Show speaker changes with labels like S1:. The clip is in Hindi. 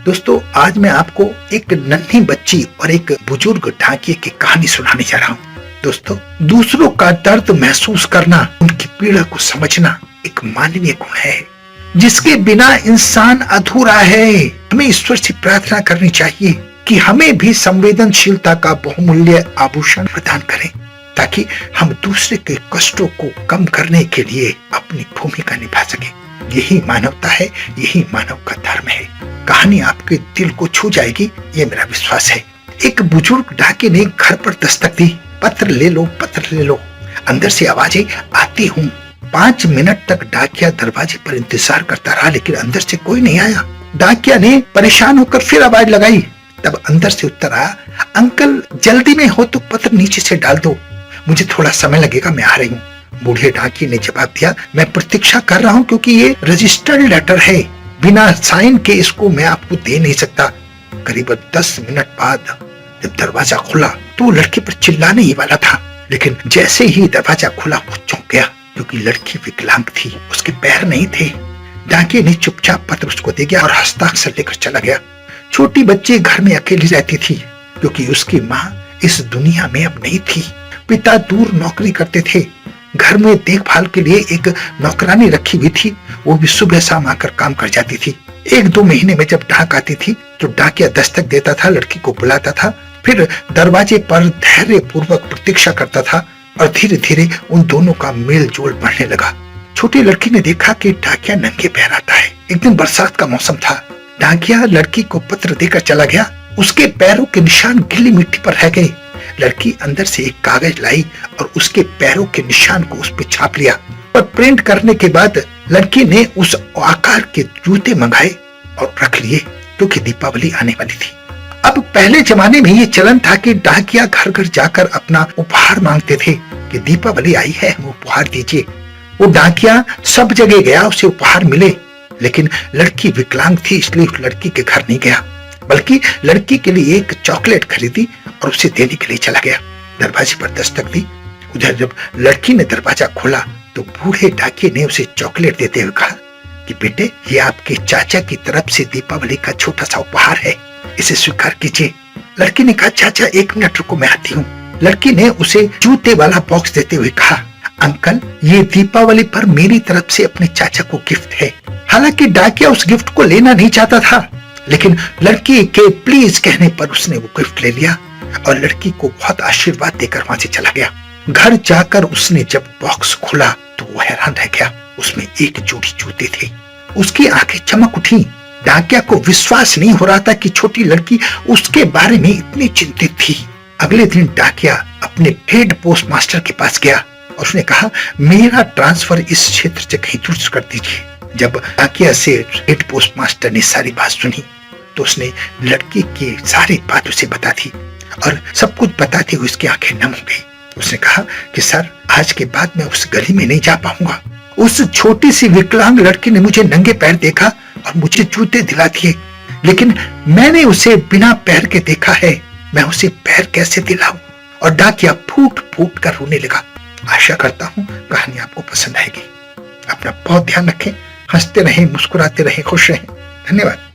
S1: दोस्तों, आज मैं आपको एक नन्ही बच्ची और एक बुजुर्ग ढाकिये की कहानी सुनाने जा रहा हूँ। दोस्तों, दूसरों का दर्द महसूस करना, उनकी पीड़ा को समझना एक मानवीय गुण है जिसके बिना इंसान अधूरा है। हमें ईश्वर से प्रार्थना करनी चाहिए कि हमें भी संवेदनशीलता का बहुमूल्य आभूषण प्रदान करें ताकि हम दूसरे के कष्टों को कम करने के लिए अपनी भूमिका निभा सकें। यही मानवता है, यही मानव का धर्म है। कहानी आपके दिल को छू जाएगी, ये मेरा विश्वास है। एक बुजुर्ग डाके ने घर पर दस्तक दी। पत्र ले लो, पत्र ले लो। अंदर से आवाजें आती हूँ। 5 मिनट तक डाकिया दरवाजे पर इंतजार करता रहा, लेकिन अंदर से कोई नहीं आया। डाकिया ने परेशान होकर फिर आवाज लगाई। तब अंदर से उत्तर आया, अंकल जल्दी में हो तो पत्र नीचे से डाल दो, मुझे थोड़ा समय लगेगा, मैं आ रही हूँ। बूढ़े डाकिये ने जवाब दिया, मैं प्रतीक्षा कर रहा हूँ क्योंकि ये रजिस्टर्ड लेटर है, बिना साइन के इसको मैं आपको दे नहीं सकता। करीब 10 मिनट बाद जब दरवाजा खुला तो लड़की पर चिल्लाने ही वाला था, लेकिन जैसे ही दरवाजा खुला वो चौंक गया क्योंकि लड़की विकलांग थी, उसके पैर नहीं थे। डाकिये ने चुपचाप पत्र उसको दे गया और हस्ताक्षर लेकर चला गया। छोटी बच्ची घर में अकेली रहती थी क्योंकि उसकी माँ इस दुनिया में अब नहीं थी। पिता दूर नौकरी करते थे। घर में देखभाल के लिए एक नौकरानी रखी हुई थी, वो भी सुबह शाम आकर काम कर जाती थी। 1-2 महीने में जब डाक आती थी तो डाकिया दस्तक देता था, लड़की को बुलाता था, फिर दरवाजे पर धैर्य पूर्वक प्रतीक्षा करता था और धीरे धीरे उन दोनों का मेल जोल बढ़ने लगा। छोटी लड़की ने देखा कि डाकिया नंगे पैर आता है। एक दिन बरसात का मौसम था। डाकिया लड़की को पत्र देकर चला गया। उसके पैरों के निशान गीली मिट्टी पर रह गए। लड़की अंदर से एक कागज लाई और उसके पैरों के निशान को उस पर छाप लिया और प्रिंट करने के बाद लड़की ने उस आकार के जूते मंगाए और रख लिए क्योंकि दीपावली आने वाली थी। अब पहले जमाने में ये चलन था कि डाकिया घर घर जाकर अपना उपहार मांगते थे कि दीपावली आई है, हमें उपहार दीजिए। वो डाकिया सब जगह गया, उसे उपहार मिले, लेकिन लड़की विकलांग थी इसलिए उस लड़की के घर नहीं गया, बल्कि लड़की के लिए एक चॉकलेट खरीदी और उसे देने के लिए चला गया। दरवाजे पर दस्तक दी। उधर जब लड़की ने दरवाजा खोला तो बूढ़े डाकिये ने उसे चॉकलेट देते हुए कहा कि बेटे, ये आपके चाचा की तरफ से दीपावली का छोटा सा उपहार है, इसे स्वीकार कीजिए। लड़की ने कहा, चाचा 1 मिनट रुको, मैं आती हूँ। लड़की ने उसे जूते वाला बॉक्स देते हुए कहा, अंकल ये दीपावली पर मेरी तरफ से अपने चाचा को गिफ्ट है। हालांकि डाकिया उस गिफ्ट को लेना नहीं चाहता था, लेकिन लड़की के प्लीज कहने पर उसने वो गिफ्ट ले लिया और लड़की को बहुत आशीर्वाद देकर वहां से चला गया। घर जाकर उसने जब बॉक्स खोला तो वो हैरान रह गया। उसमें एक जोड़ी जूते थे। उसकी आंखें चमक उठी। डाकिया को विश्वास नहीं हो रहा था कि छोटी लड़की उसके बारे में इतनी चिंतित थी। अगले दिन डाकिया अपने हेड पोस्ट मास्टर के पास गया और उसने कहा, मेरा ट्रांसफर इस क्षेत्र से कहीं दूर कर दीजिए। जब डाकिया से हेड पोस्ट मास्टर ने सारी बात सुनी तो उसने लड़की की सारी बात उसे बता दी और सब कुछ बताते हुए उसकी आंखें नम हो गई। उसने कहा कि सर, आज के बाद मैं उस गली में नहीं जा पाऊंगा। उस छोटी सी विकलांग लड़की ने मुझे नंगे पैर देखा और मुझे जूते दिला दिए, लेकिन मैंने उसे बिना पैर के देखा है, मैं उसे पैर कैसे दिलाऊं? और डाकिया फूट फूट कर रोने लगा। आशा करता हूँ कहानी आपको पसंद आएगी। अपना बहुत ध्यान रखें, हंसते रहें, मुस्कुराते रहें, खुश रहें। धन्यवाद।